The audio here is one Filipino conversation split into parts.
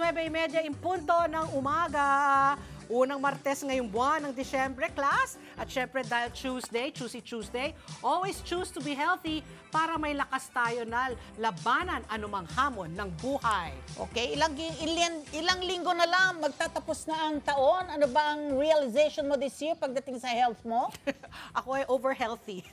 9:30 in punto ng umaga. Unang Martes ngayong buwan ng Disyembre, class. At syempre dahil Choosy Tuesday, always choose to be healthy para may lakas tayo na labanan anumang hamon ng buhay. Okay, ilang linggo na lang magtatapos na ang taon. Ano ba ang realization mo this year pagdating sa health mo? Ako ay over-healthy.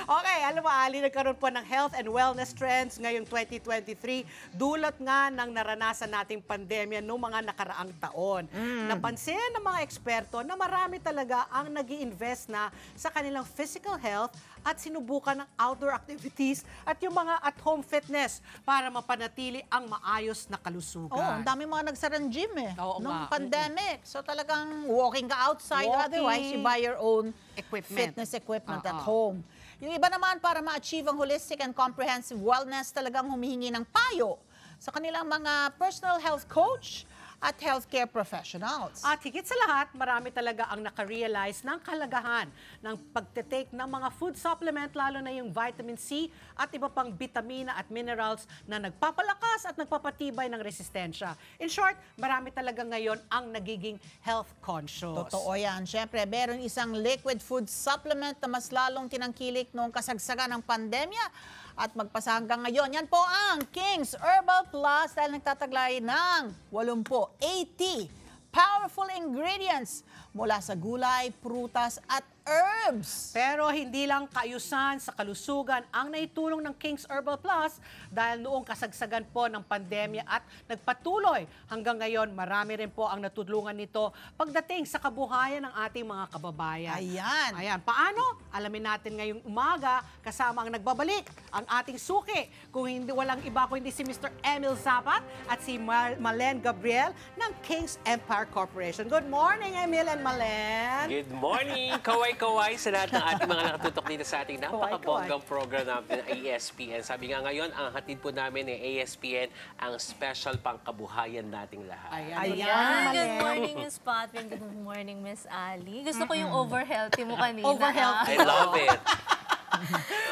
Okay, alam mo, Ali, nagkaroon po ng health and wellness trends ngayong 2023. Dulot nga ng naranasan nating pandemya noong mga nakaraang taon. Napansin ng mga eksperto na marami talaga ang nag-i-invest na sa kanilang physical health at sinubukan ng outdoor activities at yung mga at-home fitness para mapanatili ang maayos na kalusugan. Oh, ang dami mga nagsarang gym Oo nung nga. pandemic. So talagang walking ka outside, otherwise you buy your own fitness equipment at home. Yung iba naman para ma-achieve ang holistic and comprehensive wellness, talagang humihingi ng payo sa kanilang mga personal health coach at healthcare professionals. At higit sa lahat, marami talaga ang nakarealize ng kalagahan ng pagtitake ng mga food supplement, lalo na yung vitamin C at iba pang vitamina at minerals na nagpapalakas at nagpapatibay ng resistensya. In short, marami talaga ngayon ang nagiging health conscious. Totoo yan. Siyempre, meron isang liquid food supplement na mas lalong tinangkilik noong kasagsagan ng pandemya. At magpasa hanggang ngayon, yan po ang King's Herbal Plus dahil nagtataglay ng 80 powerful ingredients mula sa gulay, prutas at herbs. Pero hindi lang kaayusan sa kalusugan ang naitulong ng King's Herbal Plus dahil noong kasagsagan po ng pandemya at nagpatuloy hanggang ngayon, marami rin po ang natulungan nito pagdating sa kabuhayan ng ating mga kababayan. Ayan. Paano? Alamin natin ngayong umaga kasama ang nagbabalik ang ating suki. Kung hindi walang iba kundi si Mr. Emil Zapat at si Malen Gabriel ng King's Empire Corporation. Good morning, Emil and Malen. Good morning! Kaway-kaway sa lahat ng ating mga nakatutok dito sa ating napakabonggang program natin ng ASPN. Sabi nga ngayon, ang hatid po namin ng ASPN ang special pangkabuhayan nating lahat. Ayan. Good morning, Miss Patwin. Good morning, Miss Ali. Gusto ko yung over-healthy mo kanina. Over-healthy. I love it!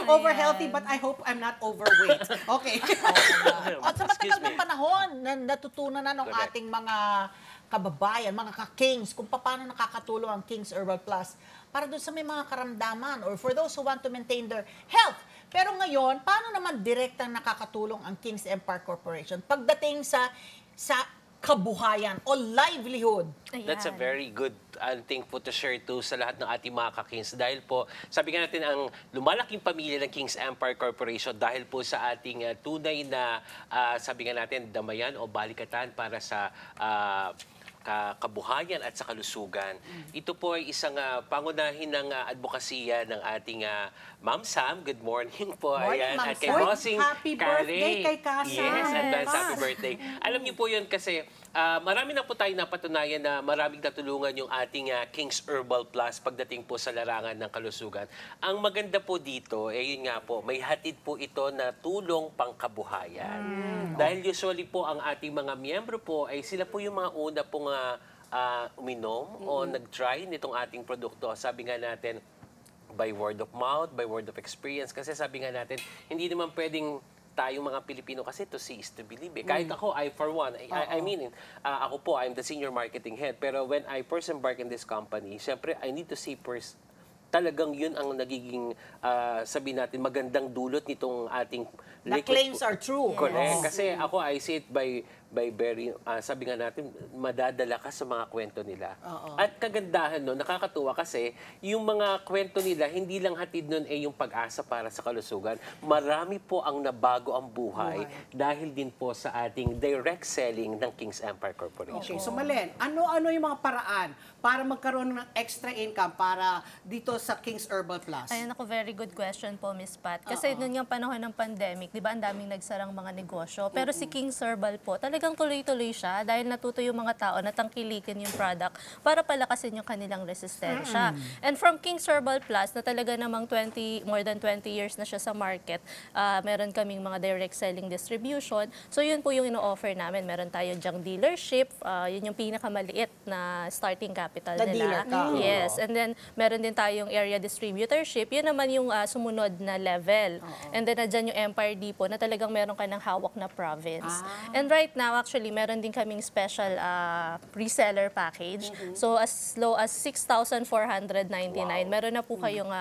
Over-healthy, but I hope I'm not overweight. Okay. At sa matagal ng panahon, natutunan na ng ating mga kababayan, mga ka-kings, kung paano nakakatulong ang King's Herbal Plus para doon sa may mga karamdaman or for those who want to maintain their health. Pero ngayon, paano naman direktang nakakatulong ang King's Empire Corporation pagdating sa kabuhayan o livelihood? Ayan. That's a very good thing po to share to sa lahat ng ating mga ka-kings. Dahil po, sabi nga natin, ang lumalaking pamilya ng King's Empire Corporation dahil po sa ating tunay na, sabi nga natin, damayan o balikatan para sa kabuhayan at sa kalusugan. Ito po ay isang pangunahin ng advokasya ng ating Ma'am Sam. Good morning po. Morning, Ma'am At kay Sam. Bossing Happy birthday kay Kasa. Yes, advance happy birthday. Alam niyo po yun kasi marami na po tayo napatunayan na maraming natulungan yung ating King's Herbal Plus pagdating po sa larangan ng kalusugan. Ang maganda po dito, yun nga po, may hatid po ito na tulong pangkabuhayan. Dahil usually po ang ating mga miyembro po ay sila po yung mga una pong uminom o nag-try nitong ating produkto. Sabi nga natin, by word of mouth, by word of experience. Kasi sabi nga natin, hindi naman pwedeng tayong mga Pilipino kasi to see is to believe. Kahit ako, for one, I mean, ako po, I'm the senior marketing head. Pero when I first embark in this company, syempre, I need to see first, talagang yun ang nagiging, sabi natin, magandang dulot nitong ating The claims are true. Correct. Kasi ako, I see it by very, sabi nga natin, madadala ka sa mga kwento nila. At kagandahan nun, nakakatuwa kasi yung mga kwento nila, hindi lang hatid nun yung pag-asa para sa kalusugan. Marami po ang nabago ang buhay dahil din po sa ating direct selling ng King's Empire Corporation. Okay, so Malen, ano yung mga paraan para magkaroon ng extra income para dito sa King's Herbal Plus? Ayun ako, very good question po, Miss Pat. Kasi noon yung panahon ng pandemic, di ba, ang daming nagsarang mga negosyo. Pero si King's Herbal po, talagang talagang tuloy-tuloy siya dahil natuto yung mga tao na tangkilikin yung product para palakasin yung kanilang resistensya. And from King's Herbal Plus, na talaga namang more than 20 years na siya sa market, meron kaming mga direct selling distribution. So yun po yung ino-offer namin. Meron tayong dyang dealership, yun yung pinakamaliit na starting capital Na nila. dealer ka. Yes, and then meron din tayong area distributorship. Yun naman yung sumunod na level. And then nadyan yung Empire Depot na talagang meron ka ng hawak na province. And right now, actually, meron din kaming special reseller package. So as low as 6,499, meron na po kayong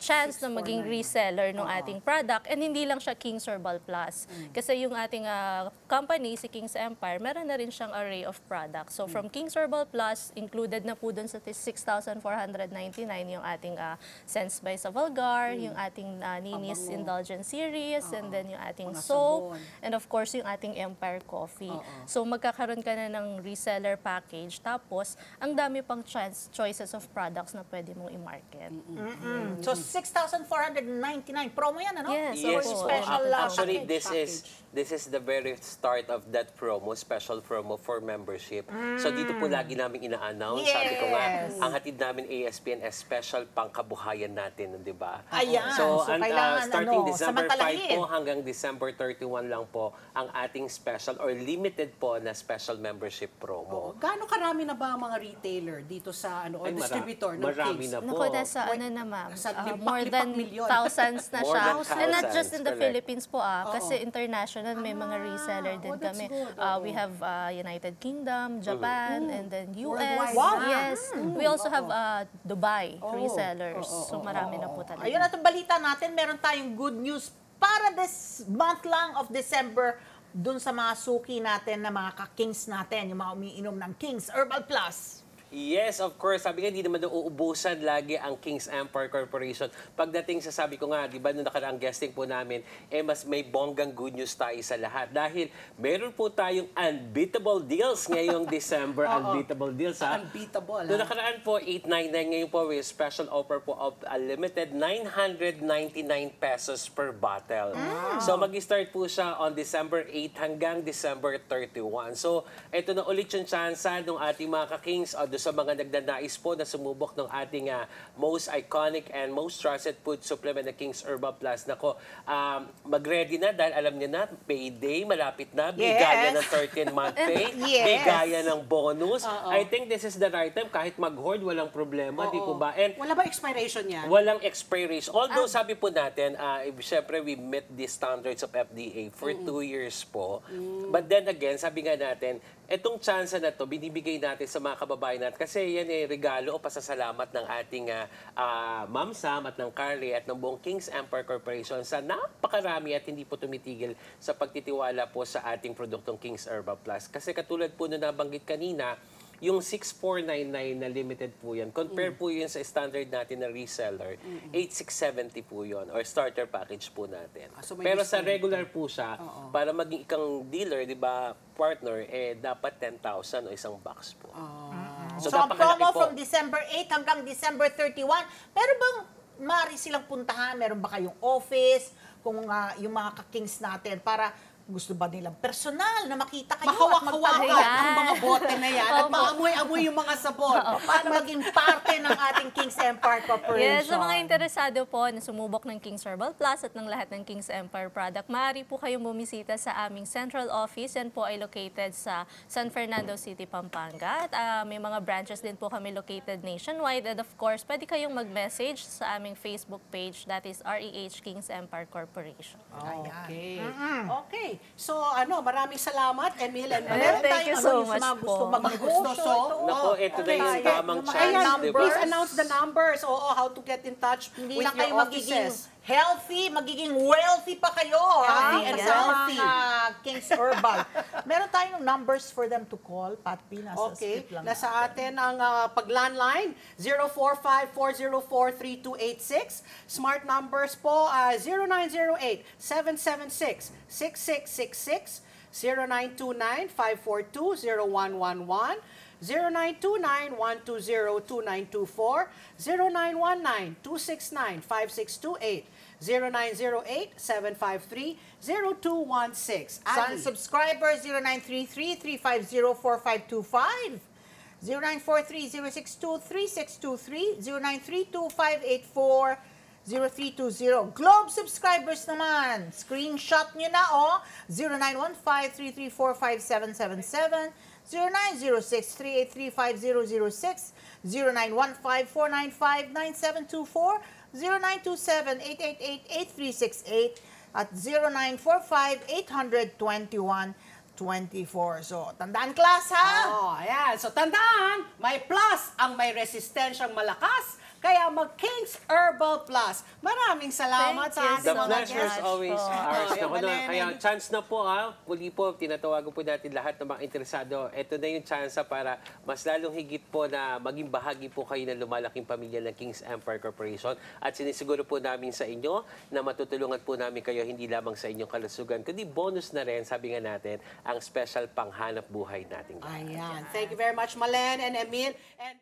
chance na maging reseller ng ating product, and hindi lang siya King's Herbal Plus. Kasi yung ating company, si King's Empire, meron na rin siyang array of products. So from King's Herbal Plus, included na po dun sa 6,499 yung ating Sense by Savalgar, yung ating Nini's Indulgent Series, and then yung ating Mga soap, sabon. and of course yung ating Empire Coffee. So magkakaroon ka na ng reseller package, tapos ang dami pang choices of products na pwede mong i-market. So, 6,499. Promo yan, ano? Yes, Yes opo. po. Special Actually, package. this is the very start of that promo, special promo for membership. So dito po lagi namin ina-announce. Sabi ko nga, Yes. ang hatid namin ASPN is special pangkabuhayan natin, di ba? Ayan. So, So, and, kailangan, starting ano, December 5 samantalahin. po hanggang December 31 lang po ang ating special or limited po na special membership promo. Gaano karami na ba ang mga retailer dito sa o Ay, distributor ng marami King's? na po. Naku, nasa ano na ma'am, Sa more than milyon. thousands na More siya. than And not just thousands, in the correct. Philippines po kasi international may mga reseller din that's kami. good. We have United Kingdom, Japan, and then US. Worldwide. Wow. Yes. We also have Dubai resellers. So marami na po talaga. Ayun, at ang balita natin, meron tayong good news para this month lang of December dun sa mga suki natin na mga ka-Kings natin, yung mga umiinom ng King's Herbal Plus. Yes, of course. Sabi nga, hindi naman daw uubusan lagi ang King's Empire Corporation. Pagdating sa, sabi ko nga, di ba, nung nakaraang guesting po namin, mas may bonggang good news tayo sa lahat. Dahil meron po tayong unbeatable deals ngayong December. Unbeatable deals, ha? Unbeatable, Nung nakaraan po, 899 ngayon po with special offer po of a limited 999 pesos per bottle. So, mag-start po siya on December 8 hanggang December 31. So, ito na ulit yung chance ng ating mga ka-Kings o sa mga nagdanais po na sumubok ng ating most iconic and most trusted food supplement na King's Herbal Plus. Nako, mag-ready na dahil alam niyo na, payday, malapit na, bigaya ng 13-month pay, Yes. bigaya ng bonus. I think this is the right time, kahit mag-hoard, walang problema, di po ba? And Wala ba expiration yan? walang expiration. Although sabi po natin, syempre we met the standards of FDA for 2 years po. But then again, sabi nga natin, etong chance na to, binibigay natin sa mga kababayan natin kasi yan regalo o pasasalamat ng ating Ma'am Sam at ng Carly at ng buong King's Empire Corporation sa napakarami at hindi po tumitigil sa pagtitiwala po sa ating produktong King's Herbal Plus. Kasi katulad po na nabanggit kanina, yung 6,499 na limited po yan. Compare po yun sa standard natin na reseller, 8,670 po yun or starter package po natin. So may Pero sa discount. regular po siya, para maging ikang dealer, di ba, partner, dapat 10,000 o isang box po. So, ang napakalaki promo po. from December 8 hanggang December 31, meron bang maaari silang puntahan? Meron ba kayong office? Kung yung mga ka-Kings natin para gusto ba nilang personal na makita kayo at Mahawak-hawakan magpapahayag? ang mga bote na yan at Opo. maamoy-amoy yung mga sabon. Para maging parte ng ating King's Empire Corporation. Yes, sa mga interesado po na sumubok ng King's Herbal Plus at ng lahat ng King's Empire product, maaari po kayong bumisita sa aming central office. Yan po ay located sa San Fernando City, Pampanga. At may mga branches din po kami located nationwide. And of course, pwede kayong mag-message sa aming Facebook page, that is REH King's Empire Corporation. Okay. Okay. So, maraming salamat, Emil and Meron Thank tayong you so yung sa much mga gusto po. magnegosyo. Naku, ito na yung tamang Yung mga chance, Ayan, di ba? please announce the numbers. How to get in touch Hindi with lang kayo your magiging offices. healthy, magiging wealthy pa kayo. Healthy and Sa wealthy. mga King's Herbal. Meron tayong numbers for them to call. Pat P, nasa Okay, script lang. nasa atin ang pag-landline, 045-404-3286. Smart numbers po, 0908-776-6666, 0929-542-0111. 0929-120-2924, 0919-269-5628, 0908-753-0216. Sun Ali. subscribers 0933-350-4525, 0943-062-3623, 0932-584-0320. Globe subscribers naman, screenshot nyo na (0915-334-5777), 0906-383-5006, 0915-495-9724, 0927-888-8368, at 0945-800-2124. So, tandaan class ha! Oh, ayan. So, tandaan, may plus ang may resistensyang malakas. Kaya mag-King's Herbal Plus. Maraming salamat Thank sa ating you The mga pleasure is guests. always ours. Yung Naku na, Malene. kaya chance na po muli po, tinatawagan po natin lahat ng mga interesado. Ito na yung chance para mas lalong higit po na maging bahagi po kayo ng lumalaking pamilya ng King's Empire Corporation. At sinisiguro po namin sa inyo na matutulungan po namin kayo hindi lamang sa inyong kalusugan, kundi bonus na rin, sabi nga natin, ang special panghanap buhay natin. Ayan. Thank you very much, Malen and Emil. And